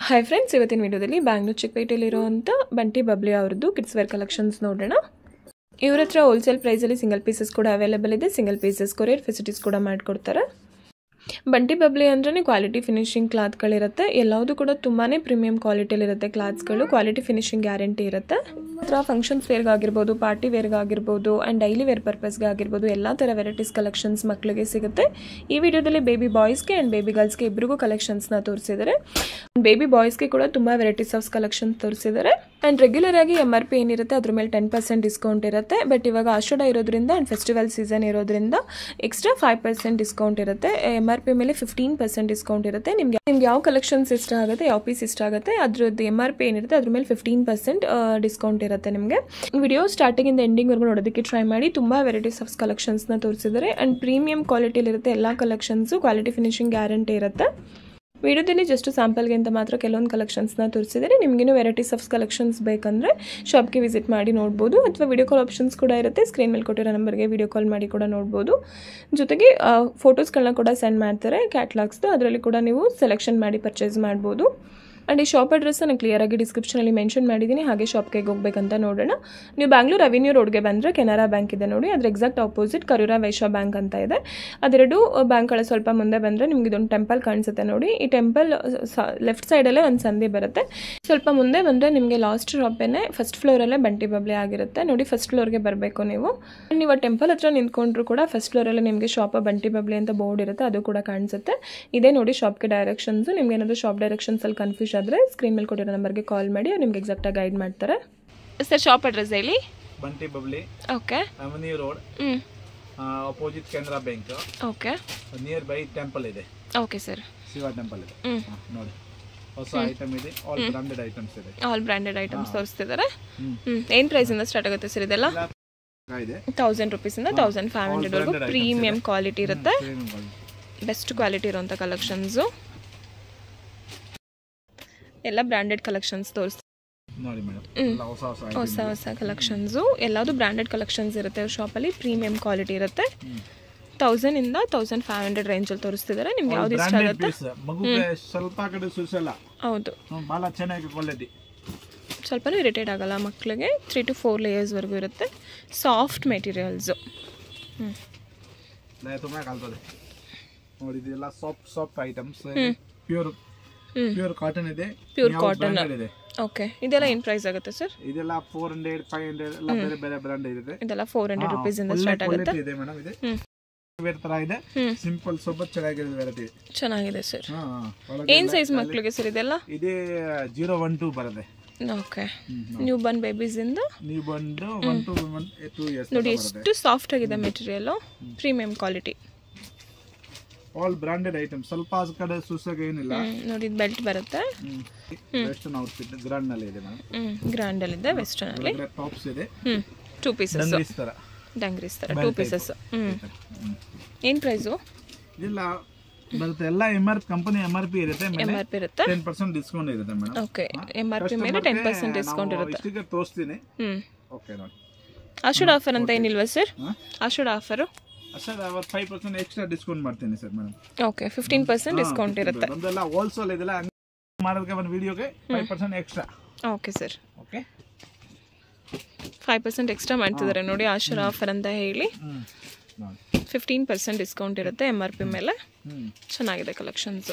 Hi friends, ಇವತ್ತಿನ ವಿಡಿಯೋದಲ್ಲಿ ಬ್ಯಾಂಗ್ಳೂರ್ ಚಿಕ್ಕಪೇಟೆಯಲ್ಲಿರುವಂಥ ಬಂಟಿ ಬಬ್ಲಿ ಅವರದ್ದು ಕಿಡ್ಸ್ ವೇರ್ ಕಲೆಕ್ಷನ್ಸ್ ನೋಡೋಣ. ಇವ್ರ ಹತ್ರ ಹೋಲ್ಸೇಲ್ ಪ್ರೈಸಲ್ಲಿ ಸಿಂಗಲ್ ಪೀಸಸ್ ಕೂಡ ಅವೈಲೇಬಲ್ ಇದೆ. ಸಿಂಗಲ್ ಪೀಸಸ್ ಕೊರಿಯರ್ ಫೆಸಿಲಿಟೀಸ್ ಕೂಡ ಮಾಡಿಕೊಡ್ತಾರೆ. ಬಂಟಿ ಬಬ್ಲಿ ಅಂದ್ರೆ ಕ್ವಾಲಿಟಿ ಫಿನಿಶಿಂಗ್ ಕ್ಲಾತ್ಗಳಿರುತ್ತೆ. ಎಲ್ಲವೂ ಕೂಡ ತುಂಬಾ ಪ್ರೀಮಿಯಂ ಕ್ವಾಲಿಟಿಯಲ್ಲಿರುತ್ತೆ. ಕ್ಲಾತ್ಸ್ಗಳು ಕ್ವಾಲಿಟಿ ಫಿನಿಶಿಂಗ್ ಗ್ಯಾರಂಟಿ ಇರುತ್ತೆ. ಹತ್ರ ಫಂಕ್ಷನ್ಸ್ ವೇರ್ಗಾಗಿರ್ಬೋದು, ಪಾರ್ಟಿ ವೇರ್ಗಾಗಿರ್ಬೋದು ಆ್ಯಂಡ್ ಡೈಲಿ ವೇರ್ ಪರ್ಪಸ್ಗೆ ಆಗಿರ್ಬೋದು ಎಲ್ಲ ಥರ ವೆರೈಟೀಸ್ ಕಲೆಕ್ಷನ್ಸ್ ಮಕ್ಕಳಿಗೆ ಸಿಗುತ್ತೆ. ಈ ವಿಡಿಯೋದಲ್ಲಿ ಬೇಬಿ ಬಾಯ್ಸ್ಗೆ ಆ್ಯಂಡ್ ಬೇಬಿ ಗರ್ಲ್ಸ್ಗೆ ಇಬ್ಬರಿಗೂ ಕಲೆಕ್ಷನ್ಸ್ನ ತೋರಿಸಿದ್ದಾರೆ. ಬೇಬಿ ಬಾಯ್ಸ್ಗೆ ಕೂಡ ತುಂಬ ವೆರೈಟೀಸ್ ಆಫ್ ಕಲೆಕ್ಷನ್ಸ್ ತೋರಿಸಿದ್ದಾರೆ. ಆ್ಯಂಡ್ ರೆಗ್ಯುಲರ್ ಆಗಿ MRP ಏನಿರುತ್ತೆ ಅದ್ರ ಮೇಲೆ 10% ಡಿಸ್ಕೌಂಟ್ ಇರುತ್ತೆ. ಬಟ್ ಇವಾಗ ಆಷಾಢ ಇರೋದ್ರಿಂದ ಆ್ಯಂಡ್ ಫೆಸ್ಟಿವಲ್ ಸೀಸನ್ ಇರೋದ್ರಿಂದ ಎಕ್ಸ್ಟ್ರಾ 5% ಡಿಸ್ಕೌಂಟ್ ಇರುತ್ತೆ. MRP ಮೇಲೆ 15% ಡಿಸ್ಕೌಂಟ್ ಇರುತ್ತೆ. ನಿಮ್ಗೆ ಯಾವ ಕಲೆಕ್ಷನ್ಸ್ ಇಷ್ಟ ಆಗುತ್ತೆ, ಯಾವ ಪೀಸ್ ಇಷ್ಟ ಆಗುತ್ತೆ ಅದ್ರದ್ದು MRP ಏನಿರುತ್ತೆ ಅದ್ರ ಮೇಲೆ 15% ಡಿಸ್ಕೌಂಟ್ ಇರುತ್ತೆ. ನಿಮಗೆ ವಿಡಿಯೋ ಸ್ಟಾರ್ಟಿಂಗ್ ಇಂದ ಎಂಡಿಂಗ್ ವರೆಗೂ ನೋಡೋದಕ್ಕೆ ಟ್ರೈ ಮಾಡಿ. ತುಂಬ ವೆರೈಟೀಸ್ ಆಫ್ ಕಲೆಕ್ಷನ್ಸ್ನ ತೋರಿಸಿದ್ದಾರೆ. ಆ್ಯಂಡ್ ಪ್ರೀಮಿಯಂ ಕ್ವಾಲಿಟಿಲಿರುತ್ತೆ ಎಲ್ಲ ಕಲೆಕ್ಷನ್ಸು. ಕ್ವಾಲಿಟಿ ಫಿನಿಶಿಂಗ್ ಗ್ಯಾರಂಟಿ ಇರುತ್ತೆ. ವಿಡಿಯೋದಲ್ಲಿ ಜಸ್ಟ್ ಸ್ಯಾಂಪಲ್ಗೆ ಅಂತ ಮಾತ್ರ ಕೆಲವೊಂದು ಕಲೆಕ್ಷನ್ಸ್ನ ತೋರಿಸಿದರೆ. ನಿಮಗೇನು ವೆರೈಟೀಸ್ ಆಫ್ ಕಲೆಕ್ಷನ್ಸ್ ಬೇಕಂದರೆ ಶಾಪ್ಗೆ ವಿಸಿಟ್ ಮಾಡಿ ನೋಡ್ಬೋದು. ಅಥವಾ ವಿಡಿಯೋ ಕಾಲ್ ಆಪ್ಷನ್ಸ್ ಕೂಡ ಇರುತ್ತೆ. ಸ್ಕ್ರೀನ್ ಮೇಲೆ ಕೊಟ್ಟಿರೋ ನಂಬರ್ಗೆ ವಿಡಿಯೋ ಕಾಲ್ ಮಾಡಿ ಕೂಡ ನೋಡ್ಬೋದು. ಜೊತೆಗೆ ಫೋಟೋಸ್ಗಳನ್ನ ಕೂಡ ಸೆಂಡ್ ಮಾಡ್ತಾರೆ ಕ್ಯಾಟ್ಲಾಗ್ಸ್ದು. ಅದರಲ್ಲಿ ಕೂಡ ನೀವು ಸೆಲೆಕ್ಷನ್ ಮಾಡಿ ಪರ್ಚೇಸ್ ಮಾಡ್ಬೋದು. ಆ್ಯಂಡ್ ಈ ಶಾಪ್ ಅಡ್ರೆಸ್ ನಾನು ಕ್ಲಿಯರಾಗಿ ಡಿಸ್ಕ್ರಿಪ್ಷನಲ್ಲಿ ಮೆನ್ಷನ್ ಮಾಡಿದ್ದೀನಿ. ಹಾಗೆ ಶಾಪ್ಗೆ ಹೋಗ್ಬೇಕಂತ ನೋಡೋಣ. ನೀವು ಬ್ಯಾಂಗ್ಳೂರ್ ಅವೆನ್ಯೂ ರೋಡ್ಗೆ ಬಂದರೆ ಕೆನರಾ ಬ್ಯಾಂಕ್ ಇದೆ ನೋಡಿ. ಅದ್ರ ಎಕ್ಸಾಕ್ಟ್ ಆಪೋಸಿಟ್ ಕರೂರ ವೈಶ್ಯ ಬ್ಯಾಂಕ್ ಅಂತ ಇದೆ. ಅದೆರಡು ಬ್ಯಾಂಕ್ಗಳ ಸ್ವಲ್ಪ ಮುಂದೆ ಬಂದರೆ ನಿಮ್ಗೆ ಇದೊಂದು ಟೆಂಪಲ್ ಕಾಣಿಸುತ್ತೆ ನೋಡಿ. ಈ ಟೆಂಪಲ್ ಲೆಫ್ಟ್ ಸೈಡಲ್ಲೇ ಒಂದು ಸಂಧಿ ಬರುತ್ತೆ. ಸ್ವಲ್ಪ ಮುಂದೆ ಬಂದರೆ ನಿಮಗೆ ಲಾಸ್ಟ್ ಶಾಪೇನೆ ಫಸ್ಟ್ ಫ್ಲೋರಲ್ಲೇ ಬಂಟಿ ಬಬ್ಲಿ ಆಗಿರುತ್ತೆ ನೋಡಿ. ಫಸ್ಟ್ ಫ್ಲೋರ್ಗೆ ಬರಬೇಕು ನೀವು. ನೀವು ಆ ಟೆಂಪಲ್ ಹತ್ರ ನಿಂತ್ಕೊಂಡ್ರು ಕೂಡ ಫಸ್ಟ್ ಫ್ಲೋರಲ್ಲೇ ನಿಮಗೆ ಶಾಪ್ ಬಂಟಿ ಬಬ್ಲಿ ಅಂತ ಬೋರ್ಡ್ ಇರುತ್ತೆ, ಅದು ಕೂಡ ಕಾಣಿಸುತ್ತೆ. ಇದೇ ನೋಡಿ ಶಾಪ್ಗೆ ಡೈರೆಕ್ಷನ್ಸು. ನಿಮ್ಗೆ ಏನಾದರೂ ಶಾಪ್ ಡೈರೆಕ್ಷನ್ಸಲ್ಲಿ ಕನ್ಫ್ಯೂಸ್ ಆದರೆ ಸ್ಕ್ರೀನ್ ಮೇಲೆ ಕೊಟ್ಟಿರೋ ನಂಬರ್ಗೆ ಕಾಲ್ ಮಾಡಿ, ನಿಮ್ಗೆ ಎಕ್ಸಾಕ್ಟಾಗಿ ಗೈಡ್ ಮಾಡ್ತಾರೆ. ಸರ್ ಶಾಪ್ ಅಡ್ರೆಸ್ ಹೇಳಿ. Bunty Babli, okay, avenue road, opposite Canara bank, okay, near by temple ಇದೆ. ಓಕೆ ಸರ್, ಶಿವ ಟೆಂಪಲ್ ಇದೆ ನೋಡಿ. ಹೊಸ ಐಟಮ್ ಇದೆ, ಆಲ್ ಬ್ರಾಂಡೆಡ್ ಐಟಮ್ಸ್ ಇದೆ. ಆಲ್ ಬ್ರಾಂಡೆಡ್ ಐಟಮ್ಸ್ ತೋರಿಸ್ತಿದ್ದಾರೆ. ಏನು ಪ್ರೈಸ್ ಇಂದ ಸ್ಟಾರ್ಟ್ ಆಗುತ್ತೆ ಸರ್ ಇದೆಲ್ಲ? 1000 ರೂಪೀಸಿಂದ 1500 ವರೆಗೂ ಪ್ರೀಮಿಯಂ ಕ್ವಾಲಿಟಿ ಇರುತ್ತೆ. ಬೆಸ್ಟ್ ಕ್ವಾಲಿಟಿ ಇರುವಂಥ ಕಲೆಕ್ಷನ್ಸು ಎಲ್ಲ ಬ್ರಾಂಡೆಡ್ ಕಲೆಕ್ಷನ್ಸ್ ತೋರಿಸ್ತಾರೆ ನೋಡಿ ಮೇಡಮ್. ಹೊಸ ಹೊಸ ಕಲೆಕ್ಷನ್ಸು ಎಲ್ಲದು ಬ್ರಾಂಡೆಡ್ ಕಲೆಕ್ಷನ್ಸ್ ಇರುತ್ತೆ ಶಾಪಲ್ಲಿ. ಪ್ರೀಮಿಯಂ ಕ್ವಾಲಿಟಿ ಇರುತ್ತೆ. 1000 ಇಂದ 1500 ರೇಂಜಲ್ಲಿ ತೋರಿಸ್ತಿದ್ದಾರೆ. ನಿಮ್ಗೆ ಯಾವ್ದು ಇಷ್ಟ ಆಗುತ್ತೆ? ಸ್ವಲ್ಪ ಕಡೆ ಸುಸಲ್ಲ. ಹೌದು, ಭಾಳ ಚೆನ್ನಾಗಿ ಕ್ವಾಲಿಟಿ. ಸ್ವಲ್ಪನೂ ಇರಿಟೇಟ್ ಆಗಲ್ಲ ಮಕ್ಕಳಿಗೆ. 3 to 4 ಲೇಯರ್ಸ್ವರೆಗೂ ಇರುತ್ತೆ. Soft materials. ತುಂಬ ಕಲ್ತದೆ ನೋಡಿ. ಇದೆಲ್ಲ ಸಾಫ್ಟ್ ಐಟಮ್ಸ್. ಪ್ಯೂರ್ ಕಾಟನ್ ಇದೆ. ಪ್ಯೂರ್ ಕಾಟನ್ ಇದೆ. ಓಕೆ, ಇದೆಲ್ಲ ಏನು ಪ್ರೈಸ್ ಆಗುತ್ತೆ ಸರ್? ಇದೆಲ್ಲ 400, 500 ಎಲ್ಲ ಬೇರೆ ಬೇರೆ ಬ್ರಾಂಡ್ ಇದೆ. ಇದೆಲ್ಲ 400 ರೂಪೀಸ್ ಇಂದ ಸ್ಟಾರ್ಟ್ ಆಗುತ್ತೆ. ಇದೆ ಮೇಡಮ್. ಇದೆ ವೇರ್ ತರ ಇದೆ. ಸಿಂಪಲ್ ಸೂಪರ್ ಚೆನ್ನಾಗಿದೆ ವೆರೈಟಿ. ಚೆನ್ನಾಗಿದೆ ಸರ್. ಏನು ಸೈಜ್ ಮಕ್ಕಳಿಗೆ ಸರ್ ಇದೆಲ್ಲ? ಇದೆ 0-1-2 ಬರುತ್ತೆ. ಓಕೆ, ನ್ಯೂ ಬರ್ನ್ ಬೇಬೀಸ್ ಇಂದ ನ್ಯೂ ಬರ್ನ್ 1 to 2 ಇಯರ್ಸ್ ನೋಡಿ. ಎಷ್ಟು ಸಾಫ್ಟ್ ಆಗಿದೆ material. Premium quality. All branded item. ಸ್ವಲ್ಪ ಕಡೆ ಸುಸಗೆ ಏನಿಲ್ಲ ನೋಡಿ. ಬೆಲ್ಟ್ ಬರುತ್ತೆ. ವೆಸ್ಟರ್ನ್ ಔಟ್ಫಿಟ್ ಗ್ರ್ಯಾಂಡ್ ನಲ್ಲಿ ಇದೆ ಮೇಡಮ್. ಗ್ರ್ಯಾಂಡ್ ಅಲ್ಲಿ ಇದೆ. ವೆಸ್ಟರ್ನ್ ಅಲ್ಲಿ ಟಾಪ್ಸ್ ಇದೆ. 2 ಪೀಸಸ್ ಡಂಗ್ರೀಸ್ ತರ 2 ಪೀಸಸ್. ಏನು ಪ್ರೈಸು? ಇಲ್ಲ ಬರುತ್ತೆ. ಎಲ್ಲ ಕಂಪನಿ MRP ಇರುತ್ತೆ. MRP ಇರುತ್ತೆ. 10% ಡಿಸ್ಕೌಂಟ್ ಇರುತ್ತೆ ಮೇಡಮ್. ಓಕೆ, MRP ಮೇಲೆ 10% ಡಿಸ್ಕೌಂಟ್ ಇರುತ್ತೆ. ಇಷ್ಟಕ್ಕೆ ತೋರಿಸ್ತೀನಿ. ಓಕೆ ನೋಡಿ. ಆಷಾಢ ಆಫರ್ ಅಂತ ಏನಿಲ್ವಾ ಸರ್? ಆಷಾಢ ಆಫರ್ ಸರ್ 5% ಎಕ್ಸ್ಟ್ರಾ ಡಿಸ್ಕೌಂಟ್ ಮಾಡ್ತೀನಿ ಸರ್ ಮೇಡಮ್. ಓಕೆ, 15% ಡಿಸ್ಕೌಂಟ್ ಇರುತ್ತೆ. ನಮ್ದೆಲ್ಲ ಹೋಲ್ಸೇಲ್ ಇದೆಲ್ಲ ಮಾಡೋದಕ್ಕೆ ಒಂದು ವಿಡಿಯೋಗೆ 5% extra. Okay sir. Okay, 5% extra ಮಾಡ್ತಿದ್ದಾರೆ ನೋಡಿ. ಆಷಾಢ ಆಫರ್ ಅಂತ ಹೇಳಿ 15% ಡಿಸ್ಕೌಂಟ್ ಇರುತ್ತೆ MRP ಮೇಲೆ. ಚೆನ್ನಾಗಿದೆ ಕಲೆಕ್ಷನ್ಸ್.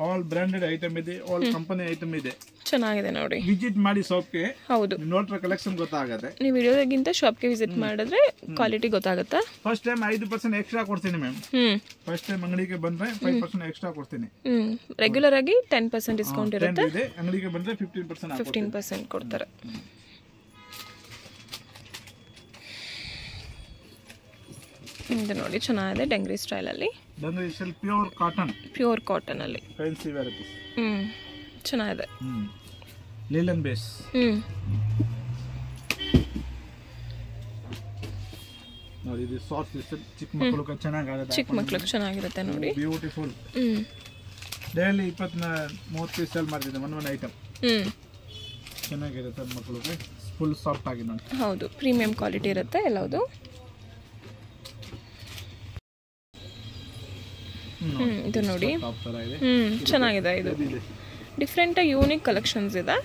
ಆಲ್ ಬ್ರಾಂಡೆಡ್ ಐಟಮ್ ಇದೆ. ಆಲ್ ಕಂಪನಿ ಐಟಮ್ ಇದೆ. ಚೆನ್ನಾಗಿದೆ ನೋಡಿ. ವಿಸಿಟ್ ಮಾಡಿ ಶಾಪ್ಗೆ. ಹೌದು, ನೋಡ್ರೆ ಕಲೆಕ್ಷನ್ ಗೊತ್ತಾಗುತ್ತೆ. ನೀವು ವಿಡಿಯೋದಾಗಿಂತ ಶಾಪ್ಗೆ ವಿಸಿಟ್ ಮಾಡಿದ್ರೆ ಕ್ವಾಲಿಟಿ ಗೊತ್ತಾಗುತ್ತೆ. ಫಸ್ಟ್ ಟೈಮ್ 5% ಎಕ್ಸ್ಟ್ರಾ ಕೊಡ್ತೀನಿ ಮ್ಯಾಮ್. ಫಸ್ಟ್ ಟೈಮ್ ಅಂಗಡಿಗೆ ಬಂದ್ರೆ 5% ಎಕ್ಸ್ಟ್ರಾ ಕೊಡ್ತೀನಿ. ರೆಗ್ಯುಲರ್ ಆಗಿ 10% ಡಿಸ್ಕೌಂಟ್ ಇರುತ್ತೆ. ಅಂಗಡಿಗೆ ಬಂದ್ರೆ 15% ಕೊಡ್ತಾರೆ. ಇದು ನೋಡಿ ಚೆನ್ನಾಗಿದೆ. ಡಂಗ್ರಿ ಸ್ಟೈಲ್ ಅಲ್ಲಿ. Dungaree style pure cotton. Pure cotton ಅಲ್ಲಿ ಫ್ಯಾನ್ಸಿ ವೆರೈಟೀಸ್. ಚೆನ್ನಾಗಿದೆ. ಲೇಲನ್ ಬೇಸ್. ನೋಡಿ ಇದು ಸಾಫ್ಟ್ ಇರುತ್ತೆ. ಚಿಕ್ಕ ಮಕ್ಕಳಿಗೆ ಚೆನ್ನಾಗಿರುತ್ತೆ. ಚಿಕ್ಕ ಮಕ್ಕಳಿಗೆ ಚೆನ್ನಾಗಿರುತ್ತೆ ನೋಡಿ. ಬ್ಯೂಟಿಫುಲ್. ಡೈಲಿ 20-30 ಪೀಸ್ ಸೆಲ್ ಮಾಡ್ತಿದ್ದೆ ಒಂದು ಐಟಮ್. ಚೆನ್ನಾಗಿರುತ್ತೆ ಮಕ್ಕಳಿಗೆ. ಫುಲ್ ಸಾಫ್ಟ್ ಆಗಿ ನೋಡಿ. ಹೌದು, ಪ್ರೀಮಿಯಂ ಕ್ವಾಲಿಟಿ ಇರುತ್ತೆ ಎಲ್ಲವುದು. ಇದು ನೋಡಿ ಟಾಪ್ ತರ ಇದೆ. ಚೆನ್ನಾಗಿದೆ. ಇದು ಡಿಫ್ರೆಂಟ್ ಯೂನಿಕ್ ಕಲೆಕ್ಷನ್ಸ್ ಇದೆ.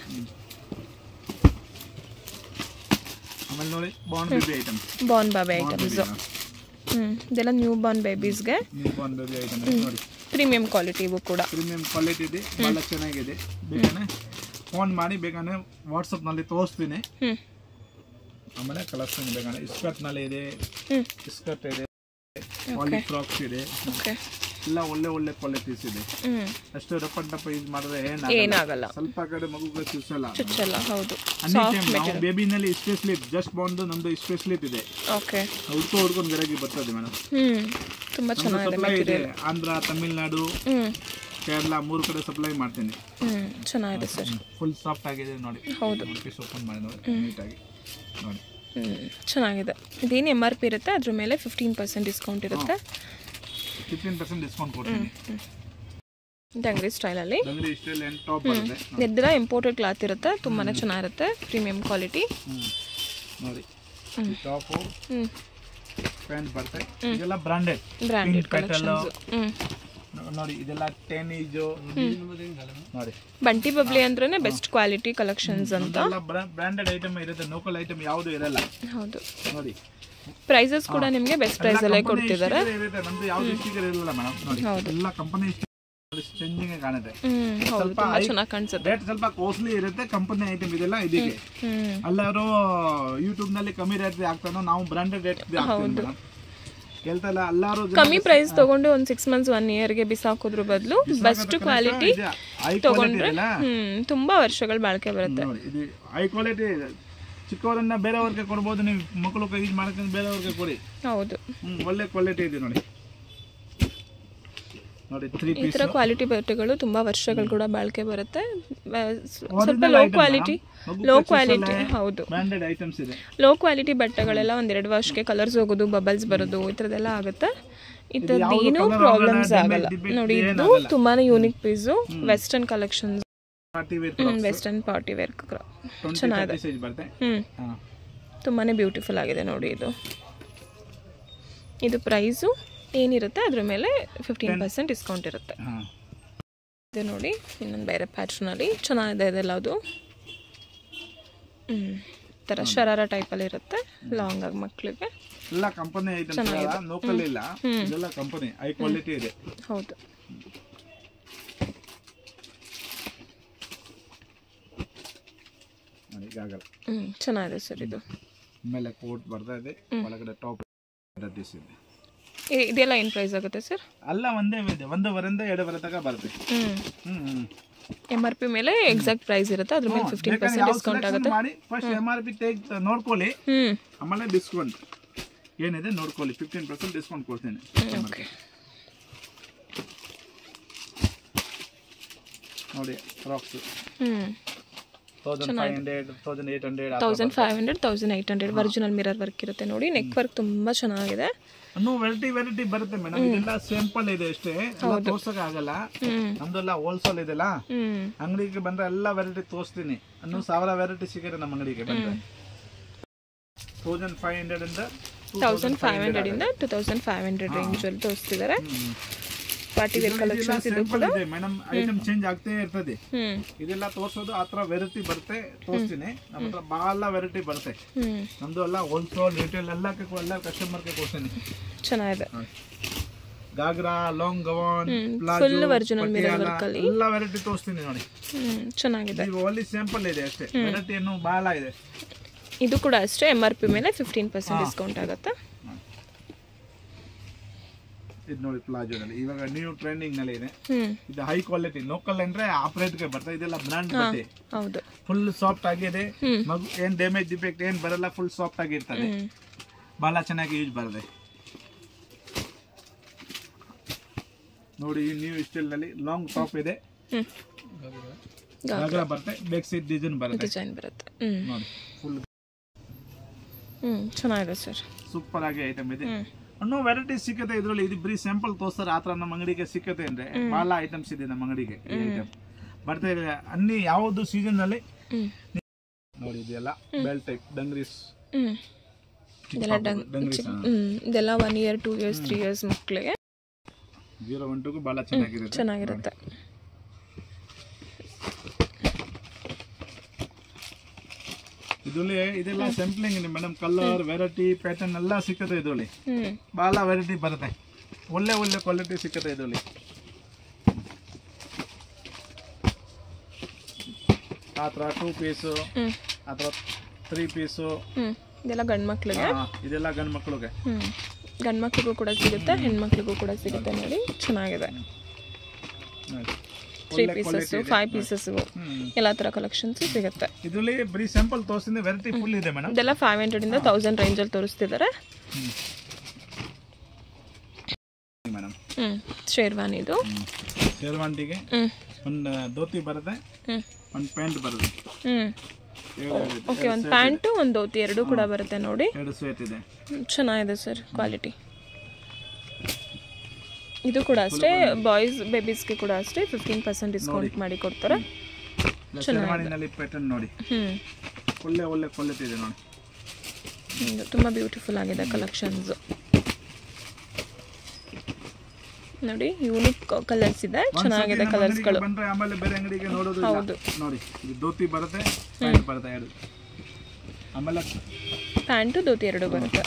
ಆಮೇಲೆ ನೋಡಿ born baby items. Born baby items. ಇದೆಲ್ಲ ನ್ಯೂ ಬಾರ್ನ್ ಬೇಬೀಸ್ಗೆ. ನ್ಯೂ ಬಾರ್ನ್ ಬೇಬಿ ಐಟಮ್ ನೋಡಿ. ಪ್ರೀಮಿಯಂ ಕ್ವಾಲಿಟಿ ಇವು ಕೂಡ. ಪ್ರೀಮಿಯಂ ಕ್ವಾಲಿಟಿ ಇದೆ, ಬಹಳ ಚೆನ್ನಾಗಿದೆ. ಬೇಕಾದ್ರೆ ಫೋನ್ ಮಾಡಿ, ಬೇಕಾದ್ರೆ ವಾಟ್ಸಪ್ ನಲ್ಲಿ ತೋರಿಸ್ತೀನಿ. ಆಮೇಲೆ ಕಲೆಕ್ಷನ್ ಬೇಕಾದ್ರೆ ಸ್ಕರ್ಟ್ ನಲ್ಲಿ ಇದೆ, ಸ್ಕರ್ಟ್ ಇದೆ, ಪಾಲಿ ಫ್ರಾಕ್ಸ್ ಇದೆ, ಎಲ್ಲ ಒಳ್ಳೆ ಒಳ್ಳೆ ಕ್ವಾಲಿಟೀಸ್ ಇದೆ. ಅಷ್ಟು ರಫ್ ಅಂಡ್ ಟಫ್ ಯೂಸ್ ಮಾಡಿದ್ರೆ ಏನಾಗಲ್ಲ, ಸ್ವಲ್ಪ ಕಡೆ ಮಗುಗೆ ಚುಚ್ಚಲ್ಲ. ಹೌದು, ಬೇಬಿನಲ್ಲಿ ಸ್ಪೆಷಲಿಸ್ಟ್ ಜಸ್ಟ್ ಬಾಂಡ್ ನಮ್ದು ಸ್ಪೆಷಲಿಸ್ಟ್ ಇದೆ. ಓಕೆ, ಹುಡ್ಕೊಂಡು ಗಿರಾಕಿ ಬರ್ತದೆ ಮೇಡಮ್. ತುಂಬಾ ಚೆನ್ನಾಗಿದೆ. ಆಂಧ್ರ, ತಮಿಳ್ನಾಡು, ಕೇರಳ 3 ಕಡೆ ಸಪ್ಲೈ ಮಾಡ್ತೀನಿ. ಚೆನ್ನಾಗಿದೆ ಸರ್. ಫುಲ್ ಸಾಫ್ಟ್ ಆಗಿದೆ ನೋಡಿ. ಹೌದು, ಓಪನ್ ಮಾಡಿ ನೋಡಿ, ನೀಟಾಗಿ ನೋಡಿ. ಚೆನ್ನಾಗಿದೆ. ಇದೇನು MRP ಇರುತ್ತೆ, ಅದ್ರ ಮೇಲೆ 15% ಡಿಸ್ಕೌಂಟ್ ಇರುತ್ತೆ. 15% ಡಿಸ್ಕೌಂಟ್ ಕೊಡ್ತೀನಿ. ಡಂಗ್ರಿ ಸ್ಟೈಲಲ್ಲಿ. ಡಂಗ್ರಿ ಸ್ಟೈಲ್ ಅಂಡ್ ಟಾಪ್ ಬರುತ್ತೆ. ಇದೆಲ್ಲ ಇಂಪೋರ್ಟೆಡ್ ಕ್ಲಾತ್ ಇರುತ್ತೆ, ತುಂಬಾನೇ ಚೆನ್ನಾಗಿರುತ್ತೆ, ಪ್ರೀಮಿಯಂ ಕ್ವಾಲಿಟಿ ನೋಡಿ. ಟಾಪ್ ಪ್ಯಾಂಟ್ ಬರುತ್ತೆ, ಇದೆಲ್ಲ ಬ್ರಾಂಡೆಡ್ ಕಲೆಕ್ಷನ್ಸ್. ನೋಡಿ, ಇದೆಲ್ಲ 10 ಏಜ್ ನೋಡಿ. ಬಂಟಿ ಬಬ್ಲಿ ಅಂದ್ರೇನೆ ಬೆಸ್ಟ್ ಕ್ವಾಲಿಟಿ ಕಲೆಕ್ಷನ್ಸ್ ಅಂತ. ಬ್ರಾಂಡೆಡ್ ಐಟಮ್ ಇರುತ್ತೆ, ಲೋಕಲ್ ಐಟಮ್ ಯಾವುದು ಇರಲ್ಲ. ಹೌದು ನೋಡಿ. ಪ್ರೈಸಸ್ ಕೂಡ ನಿಮಗೆ ಬೆಸ್ಟ್ ಪ್ರೈಸ್ ಅಲ್ಲೇ ಕೊಡ್ತಿದ್ದಾರೆ. ನಮ್ದು ಯಾವುದು ಸ್ಟಿಕರ್ ಇರಲ್ಲ ಮೇಡಮ್. ನೋಡಿ, ಎಲ್ಲ ಕಂಪನಿ ಚೇಂಜಿಂಗ್ ಕಾಣುತ್ತೆ. ಸ್ವಲ್ಪ ಚೆನ್ನಾಗಿ ಕಾಣಿಸುತ್ತೆ. ರೇಟ್ ಸ್ವಲ್ಪ ಕಾಸ್ಟ್ಲಿ ಇರುತ್ತೆ, ಕಂಪನಿ ಐಟಮ್ ಇದೆಲ್ಲ. ಇದಕ್ಕೆ ಎಲ್ಲರೂ ಯೂಟ್ಯೂಬ್ ನಲ್ಲಿ ಕಮ್ಮಿ ರೇಟ್ ಹಾಕ್ತಾನೋ, ನಾವು ಬ್ರಾಂಡೆಡ್ ರೇಟ್ ಹಾಕ್ತೀವಿ. ಕೇಳ್ತಲ್ಲ, ಎಲ್ಲರೂ ಕಮ್ಮಿ ಪ್ರೈಸ್ ತಗೊಂಡು ಒಂದು 6 ಮಂತ್ಸ್ 1 ಇಯರ್ಗೆ ಬಿಸಾಕೋದ್ರ ಬದಲು ಬೆಸ್ಟ್ ಕ್ವಾಲಿಟಿ ತಗೊಂಡ್ರೆ ತುಂಬಾ ವರ್ಷಗಳು ಬಾಳಿಕೆ ಬರುತ್ತೆ. ಇದು ಹೈ ಕ್ವಾಲಿಟಿ. ಚಿಕ್ಕವರನ್ನ ಬೇರೆಯವ್ರಿಗೆ ಕೊಡ್ಬೋದು, ನೀವು ಮಕ್ಕಳು ಯೂಸ್ ಮಾಡ್ಕೊಂಡು ಬೇರೆಯವ್ರಿಗೆ ಕೊಡಿ. ಹೌದು, ಒಳ್ಳೆ ಕ್ವಾಲಿಟಿ ಇದೆ ನೋಡಿ. ನೋಡಿ, 3 ಈ ತರ ಕ್ವಾಲಿಟಿ ಬಟ್ಟೆಗಳು ತುಂಬಾ ವರ್ಷಗಳು ಕೂಡ ಬಾಳಿಕೆ ಬರುತ್ತೆ. ಸ್ವಲ್ಪ ಲೋ ಕ್ವಾಲಿಟಿ. ಹೌದು, ಬ್ರಾಂಡೆಡ್ ಐಟಮ್ಸ್ ಇದೆ. ಲೋ ಕ್ವಾಲಿಟಿ ಬಟ್ಟೆಗಳೆಲ್ಲ 1-2 ವರ್ಷಕ್ಕೆ ಕಲರ್ಸ್ ಹೋಗೋದು, ಬಬಲ್ಸ್ ಬರೋದು, ಈ ಥರದ್ದೆಲ್ಲ ಆಗುತ್ತೆ. ಈ ಥರದ್ದು ಏನೂ ಪ್ರಾಬ್ಲಮ್ಸ್ ಆಗಲ್ಲ. ನೋಡಿ, ಇದು ತುಂಬಾನೇ unique piece. Western collections, western party wear ಚೆನ್ನಾಗಿದೆ. ತುಂಬಾನೇ ಬ್ಯೂಟಿಫುಲ್ ಆಗಿದೆ ನೋಡಿ. ಇದು ಪ್ರೈಸು ಏನಿರುತ್ತೆ ಅದ್ರ ಮೇಲೆ 15% ಡಿಸ್ಕೌಂಟ್ ಇರುತ್ತೆ. ಇದು ನೋಡಿ, ಇನ್ನೊಂದು ಬೇರೆ ಪ್ಯಾಟ್ರನಲ್ಲಿ ಚೆನ್ನಾಗಿದೆ. ಇದೆಲ್ಲ ಅದು ಥರ ಶರಾರ ಟೈಪಲ್ಲಿ ಇರುತ್ತೆ, ಲಾಂಗ್ ಆಗಿ ಮಕ್ಕಳಿಗೆ. ಎಲ್ಲ ಕಂಪನಿ ಐಟಮ್ಸ್, ಲೋಕಲ್ ಇಲ್ಲ, ಇದೆಲ್ಲ ಕಂಪನಿ ಹೈ ಕ್ವಾಲಿಟಿ ಇದೆ. ಹೌದು, ಚೆನ್ನಾಗಿದೆ ಸರ್. ಇದು ಮೇಲೆ ಕೋಟ್ ಬರ್ತಾ ಇದೆ, ಒಳಗಡೆ ಟಾಪ್ ಇದೆ. ಇದೆಲ್ಲ ಏನು ಪ್ರೈಸ್ ಆಗುತ್ತೆ ಸರ್? ಅಲ್ಲ ಒಂದೇ ಇದೆ, 1.5 2 ತನಕ ಬರುತ್ತೆ. MRP ಮೇಲೆ ಎಕ್ಸಾಕ್ಟ್ ಪ್ರೈಸ್ ಇರುತ್ತೆ, ಅದ್ರ ಮೇಲೆ 15% ಡಿಸ್ಕೌಂಟ್ ಆಗುತ್ತೆ. ಫಸ್ಟ್ MRP ನೋಡ್ಕೊಳ್ಳಿ, ಆಮೇಲೆ ಡಿಸ್ಕೌಂಟ್ ಏನಿದೆ ನೋಡ್ಕೊಳ್ಳಿ. 15% ಡಿಸ್ಕೌಂಟ್ ಕೊಡ್ತೀನಿ. ನೋಡಿ, ಫ್ರಾಕ್ಸ್ 1500 1800 1800 ಒರಿಜಿನಲ್ ಮಿರರ್ ವರ್ಕ್ ಇರುತ್ತೆ ನೋಡಿ. ನೆಕ್ ವರ್ಕ್ ತುಂಬಾ ಚೆನ್ನಾಗಿದೆ. ಇನ್ನೂ ವೆರೈಟಿ ಬರುತ್ತೆ ಮೇಡಮ್. ಇದೆಲ್ಲ ಸಿಂಪಲ್ ಇದೆ ಅಷ್ಟೇ, ತೋರ್ಸಕ್ ಆಗಲ್ಲ. ನಮ್ದೆಲ್ಲ ಹೋಲ್ಸೇಲ್ ಇದೆಲ್ಲ. ಅಂಗಡಿಗೆ ಬಂದ್ರೆ ಎಲ್ಲ ವೆರೈಟಿ ತೋರಿಸ್ತೀನಿ. ಇನ್ನೂ 1000 ವೆರೈಟಿ ಸಿಗುತ್ತೆ ನಮ್ಮ ಅಂಗಡಿಗೆ ಬಂದ್ರೆ. 1500 ಇಂದ 2500 ರೇಂಜ್ ಅಲ್ಲಿ ತೋರಿಸ್ತಿದ್ದಾರೆ. ಪಾರ್ಟಿ ವೇರ್ ಕಲೆಕ್ಷನ್ಸ್ ಇದು ಕೂಡ ಮೇಡಮ್. ಐಟಮ್ ಚೇಂಜ್ ಆಗ್ತೇ ಇರ್ತದೆ. ಇದೆಲ್ಲ ತೋರ್ಸೋದು ಆ ತರ ವೆರೈಟಿ ಬರುತ್ತೆ, ತೋರಿಸ್ತೀನಿ. ನಮ್ಮ ಹತ್ರ ಬಹಳ ವೆರೈಟಿ ಬರುತ್ತೆ. ನಮ್ದು ಎಲ್ಲ ಹೋಲ್ಸೇಲ್ ರಿಟೇಲ್ ಎಲ್ಲ ಕಸ್ಟಮರ್ಗೆ ಕೊಡ್ತೀನಿ. ಚೆನ್ನಾಗಿದೆ. Ghagra, long gown, full original mirror work ಅಲ್ಲಿ ಎಲ್ಲ ವೆರೈಟಿ ತೋರಿಸ್ತೀನಿ ನೋಡಿ. ಚೆನ್ನಾಗಿದೆ. ಇದು ಓನ್ಲಿ ಸ್ಯಾಂಪಲ್ ಇದೆ ಅಷ್ಟೇ, ವೆರೈಟಿ ಏನು ಬಹಳ ಇದೆ. ಇದು ಕೂಡ ಅಷ್ಟೇ, MRP ಮೇಲೆ 15% ಡಿಸ್ಕೌಂಟ್ ಆಗುತ್ತೆ. ಇದು ನೋಡಿ, ಪ್ಲಾಜೋದಲ್ಲಿ ಇವಾಗ ನ್ಯೂ ಟ್ರೆಂಡಿಂಗ್ ನಲ್ಲಿ ಇದೆ. ಇದು ಹೈ ಕ್ವಾಲಿಟಿ, ಲೋಕಲ್ ಅಂದ್ರೆ ಆಪರೇಟ್ ಗೆ ಬರ್ತದೆ. ಇದೆಲ್ಲ ಬ್ರಾಂಡ್ ಬಟ್ಟೆ. ಹೌದು, ಫುಲ್ ಸಾಫ್ಟ್ ಆಗಿದೆ. ಮಗು ಏನ್ ಡ್ಯಾಮೇಜ್ ಡಿಫೆಕ್ಟ್ ಏನ್ ಬರಲ್ಲ, ಫುಲ್ ಸಾಫ್ಟ್ ಆಗಿರ್ತದೆ. ಬಹಳ ಚೆನ್ನಾಗಿ ಯೂಸ್ ಬರುತ್ತೆ ನೋಡಿ. ಈ ನ್ಯೂ ಸ್ಟೈಲ್ ನಲ್ಲಿ ಲಾಂಗ್ ಟಾಪ್ ಇದೆ, ಗಾಗ್ರಾ ಬರುತ್ತೆ, ಬ್ಯಾಕ್ ಸೈಡ್ ಡಿಸೈನ್ ಬರುತ್ತೆ ನೋಡಿ. ಫುಲ್ ಚೆನ್ನಾಗಿದೆ ಸರ್, ಸೂಪರ್ ಆಗಿ ಐಟಮ್ ಇದೆ. ಇನ್ನೂ ವೆರೈಟಿ ಸಿಕ್ಕತ್ತೆ ಇದ್ರಲ್ಲಿ. ಇದು ಬರೀ ಸ್ಯಾಂಪಲ್ ತೋರಿಸ್ತಾರೆ, ಆತರ ನಮ್ಮ ಅಂಗಡಿಗೆ ಸಿಕ್ಕತ್ತೆ ಅಂದ್ರೆ ಬಹಳ ಐಟಮ್ಸ್ ಇದೆ ನಮ್ಮ ಅಂಗಡಿಗೆ. ಬರ್ತಾ ಇದೆ ಅನ್ನಿ ಯಾವ್ದು ಸೀಸನ್ ನಲ್ಲಿ ನೋಡಿ. ಇದೆಲ್ಲ ಬೆಲ್ ಟೈಪ್ ಡಂಗ್ರೀಸ್, ಇದೆಲ್ಲ 1 year 2 years 3 years ಮಕ್ಕಳಿಗೆ. 012 ಗೂ ಬಹಳ ಚೆನ್ನಾಗಿರುತ್ತೆ. ಚೆನ್ನಾಗಿರುತ್ತೆ. ಇದರಲ್ಲಿ ಇದೆಲ್ಲ ಸ್ಯಾಂಪ್ಲಿಂಗ್ ಇದೆ ಮೇಡಮ್. ಕಲರ್ ವೆರೈಟಿ ಪ್ಯಾಟರ್ನ್ ಎಲ್ಲ ಸಿಕ್ಕತ್ತೆ ಇದರಲ್ಲಿ. ಬಹಳ ವೆರೈಟಿ ಬರುತ್ತೆ, ಒಳ್ಳೆ ಒಳ್ಳೆ ಕ್ವಾಲಿಟಿ ಸಿಕ್ಕತ್ತೆ ಇದರಲ್ಲಿ. ಆ ಥರ 2 ಪೀಸು, ಆ ಥರ 3 ಪೀಸು, ಇದೆಲ್ಲ ಗಂಡು ಮಕ್ಳಿಗೆ. ಇದೆಲ್ಲ ಗಂಡು ಮಕ್ಕಳಿಗೆ. ಗಂಡು ಮಕ್ಳಿಗೂ ಕೂಡ ಸಿಗುತ್ತೆ, ಹೆಣ್ಮಕ್ಳಿಗೂ ಕೂಡ ಸಿಗುತ್ತೆ. ನೋಡಿ ಚೆನ್ನಾಗಿದೆ. 3 ಪೀಸಸ್ 5 ಪೀಸಸ್ ಎಲ್ಲ ಥರ ಕಲೆಕ್ಷನ್ಸ್ ಸಿಗುತ್ತೆ. ಇದರಲ್ಲಿ ಬರೀ ಸ್ಯಾಂಪಲ್ ತೋರಿಸಿದ್ರೆ ವೆರೈಟಿ ಫುಲ್ ಇದೆ ಮೇಡಮ್. ಇದೆಲ್ಲ 500 ಇಂದ 1000 ರೇಂಜಲ್ಲಿ ತೋರಿಸ್ತಿದ್ದಾರೆ ಮೇಡಮ್. ಶೇರ್ವಾನಿ ಇದು. ಶೇರ್ವಾನಿಗೆ ಒಂದು ಧೋತಿ ಬರುತ್ತೆ, ಒಂದು ಪ್ಯಾಂಟ್ ಬರುತ್ತೆ. ಓಕೆ, ಒಂದು ಪ್ಯಾಂಟು ಒಂದು ಧೋತಿ ಎರಡು ಕೂಡ ಬರುತ್ತೆ. ನೋಡಿ 2 ಸೆಟ್ ಇದೆ. ಚೆನ್ನಾಗಿದೆ ಸರ್ ಕ್ವಾಲಿಟಿ. ಇದು ಕೂಡ ಅಷ್ಟೇ ಬಾಯ್ಸ್ ಬೇಬೀಸ್ಗೆ ಕೂಡ ಅಷ್ಟೇ 15% ಡಿಸ್ಕೌಂಟ್ ಮಾಡಿ ಕೊಡ್ತಾರೆ. ಶೇರ್ವಾನಿನಲ್ಲಿ ಪ್ಯಾಟರ್ನ್ ನೋಡಿ, ಒಳ್ಳೆ ಒಳ್ಳೆ ಕ್ವಾಲಿಟಿ ಇದೆ ನೋಡಿ. ತುಂಬ ಬ್ಯೂಟಿಫುಲ್ ಆಗಿದೆ ಕಲೆಕ್ಷನ್ಸ್ ನೋಡಿ. ಯೂನಿಕ್ ಕಲರ್ಸ್ ಇದೆ, ಚೆನ್ನಾಗಿದೆ ಕಲರ್ಸ್ಗಳು. ಆಮೇಲೆ ಬೇರೆ ಅಂಗಡಿಗೆ ನೋಡೋದು. ಹೌದು ನೋಡಿ, ಇದು ಧೋತಿ ಬರುತ್ತೆ, ಪ್ಯಾಂಟ್ ಬರುತ್ತೆ ಎರಡು. ಆಮೇಲೆ ಪ್ಯಾಂಟು ಧೋತಿ ಎರಡು ಬರುತ್ತೆ.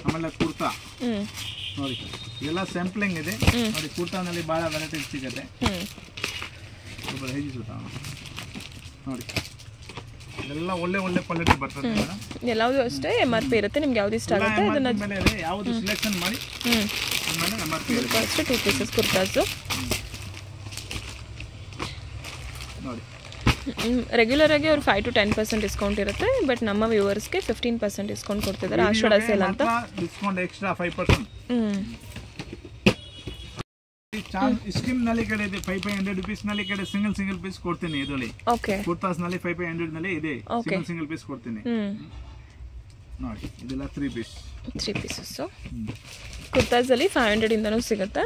ಆಮೇಲೆ ಕುರ್ತಾ ನೋಡಿ, ಇದೆಲ್ಲ ಸ್ಯಾಂಪ್ಲಿಂಗ್ ಇದೆ ನೋಡಿ. ಕುರ್ತಾನಲ್ಲಿ ಭಾಳ ವೆರೈಟೀಸ್ ಸಿಗುತ್ತೆ. ನೋಡಿ, ಇದೆಲ್ಲ ಒಳ್ಳೆ ಒಳ್ಳೆ ಕ್ವಾಲಿಟಿ ಬರ್ತದೆ ಮೇಡಮ್. ಎಲ್ಲವೂ ಅಷ್ಟೇ MRP ಇರುತ್ತೆ. ನಿಮ್ಗೆ ಯಾವ್ದು ಇಷ್ಟ ಆಗುತ್ತೆ ಅದನ್ನ ಯಾವುದು ಸೆಲೆಕ್ಷನ್ ಮಾಡಿ ಅಷ್ಟೇ. 2 ಪೀಸಸ್ ಕುರ್ತಾಸು ನೋಡಿ. ರೆಗ್ಯುಲರ್ ಆಗಿ ಅವ್ರು 5 to 10% ಡಿಸ್ಕೌಂಟ್ ಇರುತ್ತೆ. ಬಟ್ ನಮ್ಮ ವ್ಯೂವರ್ಸ್ಗೆ 15% ಡಿಸ್ಕೌಂಟ್ ಕೊಡ್ತಿದ್ದಾರೆ ಆಷಾಢ ಸೇಲ್ ಅಂತ. Discount extra 5%. ಸ್ಕೀಮ್ ನಲ್ಲಿ ಕಡೆ ಇದೆ 500 rupees ನಲ್ಲಿ ಕಡೆ ಸಿಂಗಲ್ ಪೀಸ್ ಕೊಡ್ತೀನಿ ಇದರಲ್ಲಿ. ಓಕೆ, ಕುರ್ತಾಸ್ ನಲ್ಲಿ 500 ನಲ್ಲಿ ಇದೆ, ಸಿಂಗಲ್ ಪೀಸ್ ಕೊಡ್ತೀನಿ ನೋಡಿ. ಇದೆಲ್ಲ 3 ಪೀಸಸ್. ಕುರ್ತಾಸ್ ಅಲ್ಲಿ 500 ಇಂದನೂ ಸಿಗುತ್ತೆ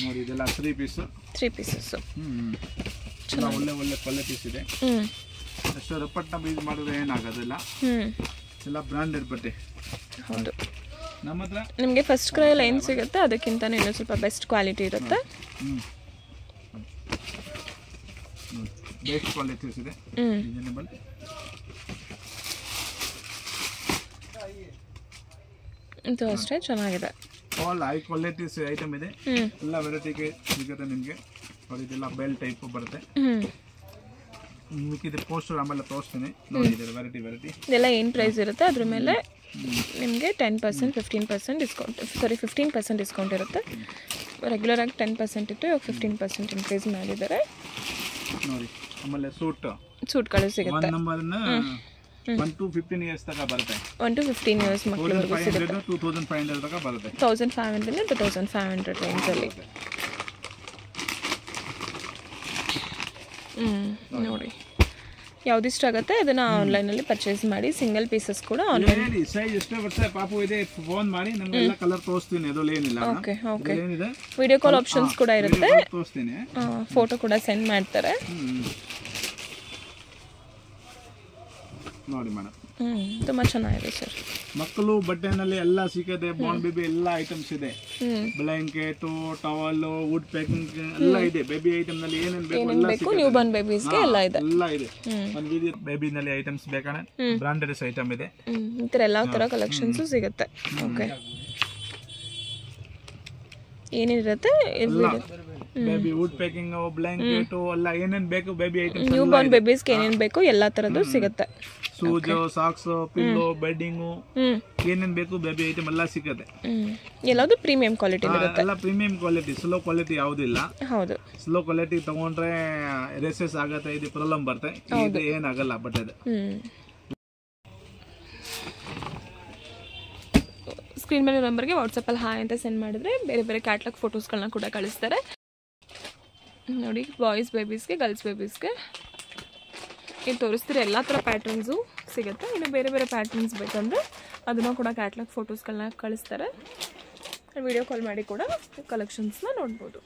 ನೋಡಿ. ಇದೆಲ್ಲ 3 ಪೀಸಸ್. ಒಳ್ಳೆ ಒಳ್ಳೆ ಕ್ವಾಲಿಟೀಸ್ ಇದೆ. ಅಷ್ಟು ರಪ್ಪಟ್ನ ಯೂಸ್ ಮಾಡಿದ್ರೆ ಏನಾಗೋದಿಲ್ಲ. ಎಲ್ಲ ಬ್ರಾಂಡೆಡ್ ಬಟ್ಟೆ. ಹೌದು, ನಮ್ಮ ಹತ್ರ ನಿಮಗೆ ಫಸ್ಟ್ ಕ್ರೈಯಲ್ಲಿ ಏನು ಸಿಗುತ್ತೆ ಅದಕ್ಕಿಂತ ಇನ್ನೂ ಸ್ವಲ್ಪ ಬೆಸ್ಟ್ ಕ್ವಾಲಿಟಿ ಇರುತ್ತೆ. ಬೆಸ್ಟ್ ಕ್ವಾಲಿಟೀಸ್ ಇದೆ, ರೀಸನಬಲ್. ಇದು ಅಷ್ಟೇ ಚೆನ್ನಾಗಿದೆ. ಆಲ್ ಹೈ ಕ್ವಾಲಿಟೀಸ್ ಐಟಮ್ ಇದೆ. ಎಲ್ಲ ವೆರೈಟಿಗೆ ಸಿಗುತ್ತೆ ನಿಮಗೆ. ಇದೆಲ್ಲ ಬೆಲ್ ಟೈಪ್ ಬರುತ್ತೆ. ಮಿಕ್ಕಿದ ಪೋಸ್ಟರ್ ಆಮೇಲೆ ತೋರಿಸ್ತೀನಿ ನೋಡಿ. ಇದರ ವೆರೈಟಿ ಇದೆಲ್ಲ ಏನು ಪ್ರೈಸ್ ಇರುತ್ತೆ ಅದ್ರ ಮೇಲೆ ನಿಮಗೆ 10% 15% ಡಿಸ್ಕೌಂಟ್, 15% ಡಿಸ್ಕೌಂಟ್ ಇರುತ್ತೆ. ರೆಗ್ಯುಲರ್ ಆಗಿ 10% ಇತ್ತು, ಇವಾಗ 15% ಇನ್ಕ್ರೀಸ್ ಮಾಡಿದ್ದಾರೆ ನೋಡಿ. ಆಮೇಲೆ ಸೂಟ್ಗಳು ಸಿಗುತ್ತೆ. 1 to 15 years ತನಕ ಬರುತ್ತೆ. 1 to 15 years ಮಕ್ಕಳಿಗೆ ಸಿಗುತ್ತೆ. 2500 ತನಕ ಬರುತ್ತೆ. 1500 ಇಂದ 2500 ರೇಂಜಲ್ಲಿ. ನೋಡಿ, ಯಾವ್ದು ಇಷ್ಟ ಆಗುತ್ತೆ ಅದನ್ನ ಆನ್ಲೈನಲ್ಲಿ ಪರ್ಚೇಸ್ ಮಾಡಿ. ಸಿಂಗಲ್ ಪೀಸಸ್ ಕೂಡ ಆನ್ಲೈನ್ ಸೈಜ್ ಎಷ್ಟು ಬರುತ್ತೆ ಪಾಪು ಇದೆ, ಫೋನ್ ಮಾಡಿ ನಮಗೆ ಎಲ್ಲ ಕಲರ್ ತೋರಿಸ್ತೀನಿ. ಅದರಲ್ಲಿ ಏನಿಲ್ಲ. ಓಕೆ, ವಿಡಿಯೋ ಕಾಲ್ ಆಪ್ಷನ್ಸ್ ಕೂಡ ಇರುತ್ತೆ. ತೋರಿಸ್ತೀನಿ, ಫೋಟೋ ಕೂಡ ಸೆಂಡ್ ಮಾಡ್ತಾರೆ ನೋಡಿ ಮೇಡಮ್. ತುಂಬಾ ಚೆನ್ನಾಗಿದೆ ಸರ್. ಮಕ್ಕಳು ಬಟ್ಟೆನಲ್ಲಿ ಎಲ್ಲ ಸಿಗುತ್ತೆ. ಬಾರ್ನ್ ಬೇಬಿ ಎಲ್ಲ ಐಟಮ್ಸ್ ಇದೆ. ಬ್ಲಾಂಕೆಟ್, ಟವಲ್, ವುಡ್ ಪ್ಯಾಕಿಂಗ್ ಎಲ್ಲ ಇದೆ. ಬೇಬಿ ಐಟಮ್ ನಲ್ಲಿ ಏನೇನು ಬೇಕು ಎಲ್ಲ ಸಿಗುತ್ತೆ. ನ್ಯೂ ಬಾರ್ನ್ ಬೇಬೀಸ್ಗೆ ಎಲ್ಲ ಇದೆ. ಒಂದು ವಿಡಿಯೋ ಬೇಬಿ ನಲ್ಲಿ ಐಟಮ್ಸ್ ಬೇಕಾದ್ರೆ ಬ್ರಾಂಡೆಡ್ ಐಟಮ್ ಇದೆ. ಈ ತರ ಎಲ್ಲ ತರ ಕಲೆಕ್ಷನ್ಸ್ ಸಿಗುತ್ತೆ. ಓಕೆ, ಏನಿರುತ್ತೆ ಬೇಬಿ ವುಡ್ ಪ್ಯಾಕಿಂಗ್, ಬ್ಲಾಂಕೆಟ್ ಎಲ್ಲ ಏನೇನು ಬೇಕು ಬೇಬಿ ಐಟಮ್ಸ್. ನ್ಯೂ ಬಾರ್ನ್ ಬೇಬೀಸ್ಗೆ ಏನೇನು ಬೇಕು ಎಲ್ಲ ತರದ್ದು ಸಿಗುತ್ತೆ. ಶೂಸ್, ಸಾಕ್ಸ್, ಪಿಲ್ಲೋ, ಬೆಡ್ಡಿಂಗು, ಏನೇನು ಬೇಕು ಬೇಬಿ ಐಟಮ್ ಎಲ್ಲ ಸಿಗುತ್ತೆ. ಎಲ್ಲದು ಪ್ರೀಮಿಯಂ ಕ್ವಾಲಿಟಿ ಇರುತ್ತೆ. ಎಲ್ಲ ಪ್ರೀಮಿಯಂ ಕ್ವಾಲಿಟಿ, ಸ್ಲೋ ಕ್ವಾಲಿಟಿ ಯಾವುದಿಲ್ಲ. ಹೌದು, ಸ್ಲೋ ಕ್ವಾಲಿಟಿ ತಗೊಂಡ್ರೆ ರೆಸಸ್ ಆಗುತ್ತೆ, ಇದು ಪ್ರಾಬ್ಲಮ್ ಬರುತ್ತೆ. ಇದು ಏನಾಗಲ್ಲ ಬಟ್ ಅದು. ಸ್ಕ್ರೀನ್ ಮೇಲೆ ನಂಬರ್ಗೆ ವಾಟ್ಸಪ್ಪಲ್ಲಿ ಹಾಯ್ ಅಂತ ಸೆಂಡ್ ಮಾಡಿದ್ರೆ ಬೇರೆ ಬೇರೆ ಕ್ಯಾಟ್ಲಾಗ್ ಫೋಟೋಸ್ಗಳನ್ನ ಕೂಡ ಕಳಿಸ್ತಾರೆ ನೋಡಿ. ಬಾಯ್ಸ್ ಬೇಬೀಸ್ಗೆ, ಗರ್ಲ್ಸ್ ಬೇಬೀಸ್ಗೆ ಇಲ್ಲಿ ತೋರಿಸ್ತೀರ ಎಲ್ಲ ಥರ ಪ್ಯಾಟರ್ನ್ಸು ಸಿಗುತ್ತೆ. ಇನ್ನು ಬೇರೆ ಬೇರೆ ಪ್ಯಾಟರ್ನ್ಸ್ ಬೇಕಂದರೆ ಅದನ್ನು ಕೂಡ ಕ್ಯಾಟ್ಲಾಗ್ ಫೋಟೋಸ್ಗಳನ್ನ ಕಳಿಸ್ತಾರೆ. ವಿಡಿಯೋ ಕಾಲ್ ಮಾಡಿ ಕೂಡ ಕಲೆಕ್ಷನ್ಸ್ನ ನೋಡ್ಬೋದು.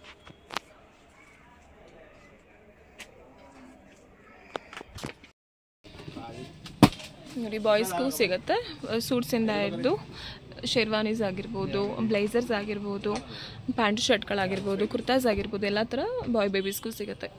ನೋಡಿ, ಬಾಯ್ಸ್ಗೂ ಸಿಗುತ್ತೆ. ಸೂಟ್ಸಿಂದ ಹಿಡಿದು ಶೇರ್ವಾನೀಸ್ ಆಗಿರ್ಬೋದು, ಬ್ಲೇಸರ್ಸ್ ಆಗಿರ್ಬೋದು, ಪ್ಯಾಂಟ್ ಶರ್ಟ್ಗಳಾಗಿರ್ಬೋದು, ಕುರ್ತಾಸ್ ಆಗಿರ್ಬೋದು, ಎಲ್ಲ ಥರ ಬಾಯ್ ಬೇಬೀಸ್ಗೂ ಸಿಗುತ್ತೆ.